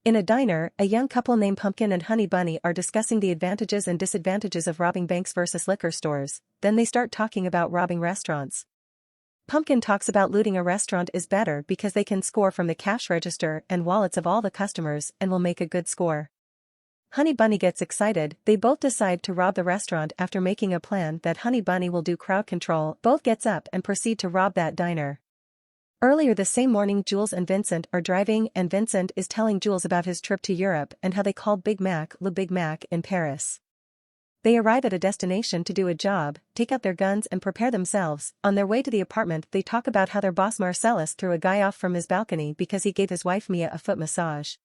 In a diner, a young couple named Pumpkin and Honey Bunny are discussing the advantages and disadvantages of robbing banks versus liquor stores. Then they start talking about robbing restaurants. Pumpkin talks about looting a restaurant is better because they can score from the cash register and wallets of all the customers and will make a good score. Honey Bunny gets excited. They both decide to rob the restaurant after making a plan that Honey Bunny will do crowd control. Both gets up and proceed to rob that diner. Earlier the same morning, Jules and Vincent are driving, and Vincent is telling Jules about his trip to Europe and how they called Big Mac Le Big Mac in Paris. They arrive at a destination to do a job, take out their guns and prepare themselves. On their way to the apartment, they talk about how their boss Marcellus threw a guy off from his balcony because he gave his wife Mia a foot massage.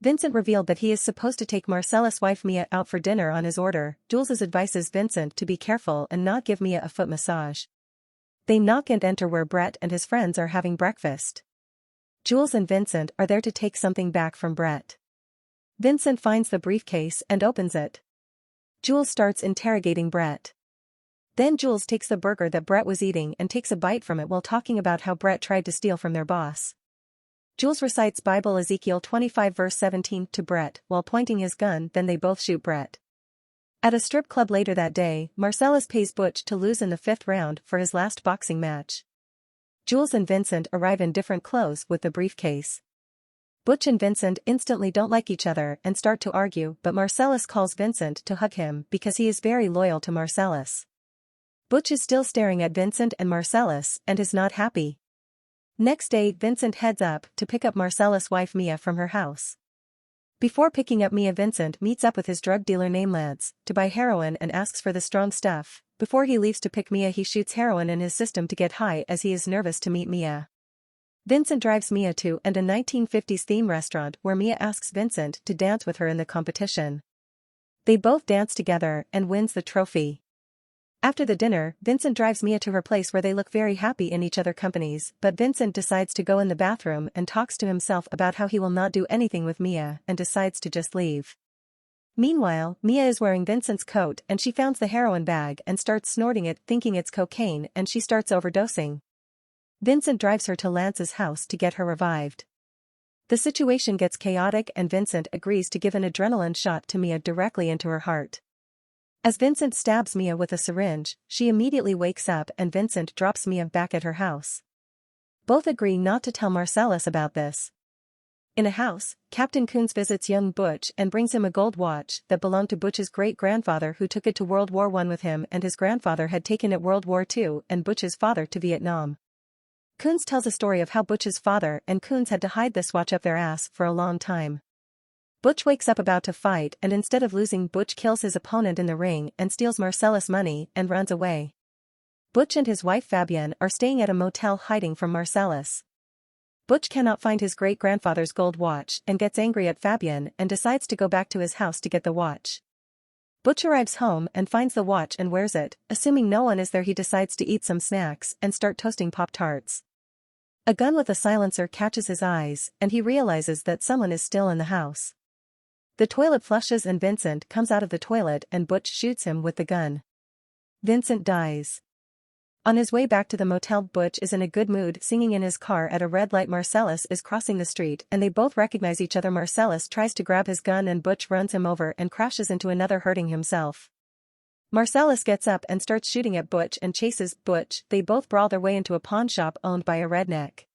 Vincent revealed that he is supposed to take Marcellus' wife Mia out for dinner on his order. Jules advises Vincent to be careful and not give Mia a foot massage. They knock and enter where Brett and his friends are having breakfast. Jules and Vincent are there to take something back from Brett. Vincent finds the briefcase and opens it. Jules starts interrogating Brett. Then Jules takes the burger that Brett was eating and takes a bite from it while talking about how Brett tried to steal from their boss. Jules recites Bible Ezekiel 25 verse 17 to Brett while pointing his gun, then they both shoot Brett. At a strip club later that day, Marcellus pays Butch to lose in the 5th round for his last boxing match. Jules and Vincent arrive in different clothes with the briefcase. Butch and Vincent instantly don't like each other and start to argue, but Marcellus calls Vincent to hug him because he is very loyal to Marcellus. Butch is still staring at Vincent and Marcellus and is not happy. Next day, Vincent heads up to pick up Marcellus' wife Mia from her house. Before picking up Mia, Vincent meets up with his drug dealer named Lance to buy heroin and asks for the strong stuff. Before he leaves to pick Mia, he shoots heroin in his system to get high as he is nervous to meet Mia. Vincent drives Mia to a 1950s theme restaurant where Mia asks Vincent to dance with her in the competition. They both dance together and wins the trophy. After the dinner, Vincent drives Mia to her place where they look very happy in each other's companies, but Vincent decides to go in the bathroom and talks to himself about how he will not do anything with Mia and decides to just leave. Meanwhile, Mia is wearing Vincent's coat and she finds the heroin bag and starts snorting it thinking it's cocaine and she starts overdosing. Vincent drives her to Lance's house to get her revived. The situation gets chaotic and Vincent agrees to give an adrenaline shot to Mia directly into her heart. As Vincent stabs Mia with a syringe, she immediately wakes up and Vincent drops Mia back at her house. Both agree not to tell Marcellus about this. In a house, Captain Coons visits young Butch and brings him a gold watch that belonged to Butch's great-grandfather who took it to World War I with him, and his grandfather had taken it World War II and Butch's father to Vietnam. Coons tells a story of how Butch's father and Coons had to hide this watch up their ass for a long time. Butch wakes up about to fight and instead of losing, Butch kills his opponent in the ring and steals Marcellus' money and runs away. Butch and his wife Fabienne are staying at a motel hiding from Marcellus. Butch cannot find his great-grandfather's gold watch and gets angry at Fabienne and decides to go back to his house to get the watch. Butch arrives home and finds the watch and wears it. Assuming no one is there, he decides to eat some snacks and start toasting Pop-Tarts. A gun with a silencer catches his eyes and he realizes that someone is still in the house. The toilet flushes and Vincent comes out of the toilet and Butch shoots him with the gun. Vincent dies. On his way back to the motel, Butch is in a good mood singing in his car at a red light. Marcellus is crossing the street and they both recognize each other. Marcellus tries to grab his gun and Butch runs him over and crashes into another, hurting himself. Marcellus gets up and starts shooting at Butch and chases Butch. They both brawl their way into a pawn shop owned by a redneck.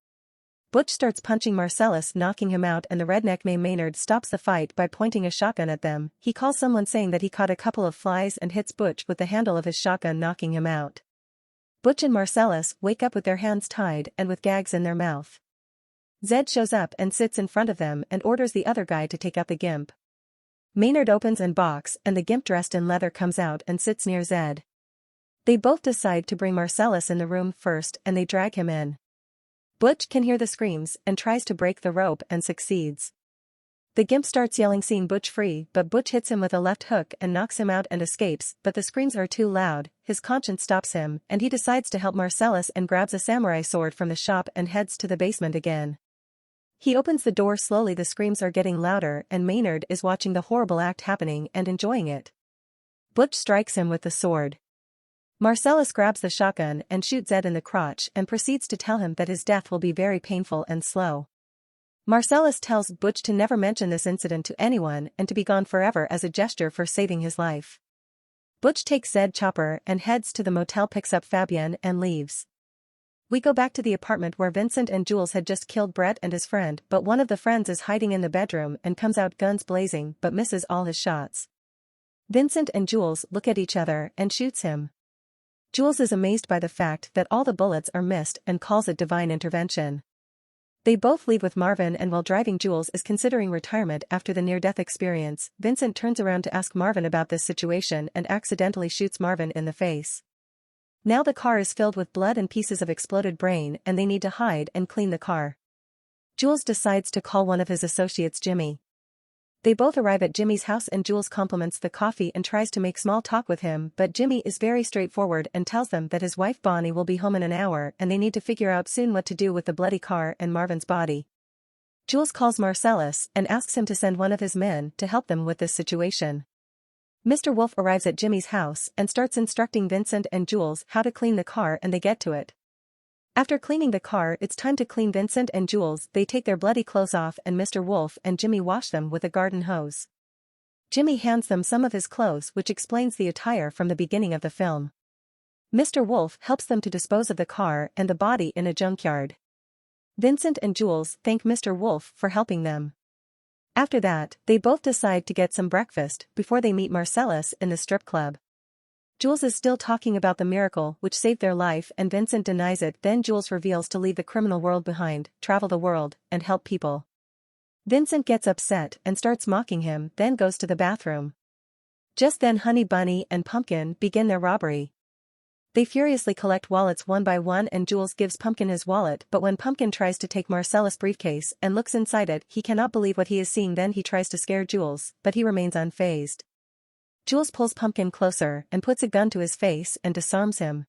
Butch starts punching Marcellus, knocking him out, and the redneck named Maynard stops the fight by pointing a shotgun at them. He calls someone saying that he caught a couple of flies and hits Butch with the handle of his shotgun, knocking him out. Butch and Marcellus wake up with their hands tied and with gags in their mouth. Zed shows up and sits in front of them and orders the other guy to take out the gimp. Maynard opens and box and the gimp dressed in leather comes out and sits near Zed. They both decide to bring Marcellus in the room first and they drag him in. Butch can hear the screams and tries to break the rope and succeeds. The gimp starts yelling, seeing Butch free, but Butch hits him with a left hook and knocks him out and escapes, but the screams are too loud. His conscience stops him and he decides to help Marcellus and grabs a samurai sword from the shop and heads to the basement again. He opens the door slowly. The screams are getting louder and Maynard is watching the horrible act happening and enjoying it. Butch strikes him with the sword. Marcellus grabs the shotgun and shoots Zed in the crotch and proceeds to tell him that his death will be very painful and slow. Marcellus tells Butch to never mention this incident to anyone and to be gone forever as a gesture for saving his life. Butch takes Zed Chopper and heads to the motel, picks up Fabienne and leaves. We go back to the apartment where Vincent and Jules had just killed Brett and his friend, but one of the friends is hiding in the bedroom and comes out guns blazing but misses all his shots. Vincent and Jules look at each other and shoots him. Jules is amazed by the fact that all the bullets are missed and calls it divine intervention. They both leave with Marvin, and while driving, Jules is considering retirement after the near-death experience. Vincent turns around to ask Marvin about this situation and accidentally shoots Marvin in the face. Now the car is filled with blood and pieces of exploded brain and they need to hide and clean the car. Jules decides to call one of his associates, Jimmy. They both arrive at Jimmy's house and Jules compliments the coffee and tries to make small talk with him, but Jimmy is very straightforward and tells them that his wife Bonnie will be home in an hour and they need to figure out soon what to do with the bloody car and Marvin's body. Jules calls Marcellus and asks him to send one of his men to help them with this situation. Mr. Wolf arrives at Jimmy's house and starts instructing Vincent and Jules how to clean the car, and they get to it. After cleaning the car, it's time to clean Vincent and Jules. They take their bloody clothes off and Mr. Wolf and Jimmy wash them with a garden hose. Jimmy hands them some of his clothes, which explains the attire from the beginning of the film. Mr. Wolf helps them to dispose of the car and the body in a junkyard. Vincent and Jules thank Mr. Wolf for helping them. After that, they both decide to get some breakfast before they meet Marcellus in the strip club. Jules is still talking about the miracle which saved their life and Vincent denies it. Then Jules reveals to leave the criminal world behind, travel the world, and help people. Vincent gets upset and starts mocking him, then goes to the bathroom. Just then Honey Bunny and Pumpkin begin their robbery. They furiously collect wallets one by one and Jules gives Pumpkin his wallet, but when Pumpkin tries to take Marcellus' briefcase and looks inside it, he cannot believe what he is seeing. Then he tries to scare Jules, but he remains unfazed. Jules pulls Pumpkin closer and puts a gun to his face and disarms him.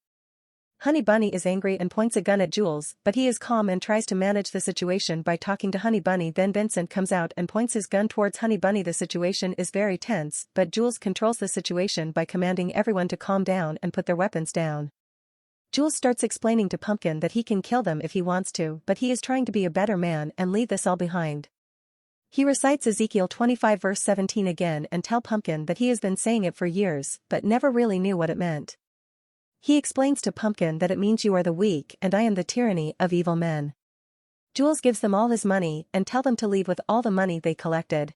Honey Bunny is angry and points a gun at Jules, but he is calm and tries to manage the situation by talking to Honey Bunny. Then Vincent comes out and points his gun towards Honey Bunny. The situation is very tense, but Jules controls the situation by commanding everyone to calm down and put their weapons down. Jules starts explaining to Pumpkin that he can kill them if he wants to, but he is trying to be a better man and leave this all behind. He recites Ezekiel 25 verse 17 again and tells Pumpkin that he has been saying it for years, but never really knew what it meant. He explains to Pumpkin that it means you are the weak and I am the tyranny of evil men. Jules gives them all his money and tells them to leave with all the money they collected.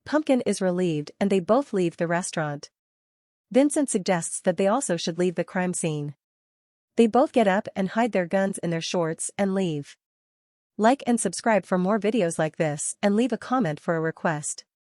Pumpkin is relieved and they both leave the restaurant. Vincent suggests that they also should leave the crime scene. They both get up and hide their guns in their shorts and leave. Like and subscribe for more videos like this and leave a comment for a request.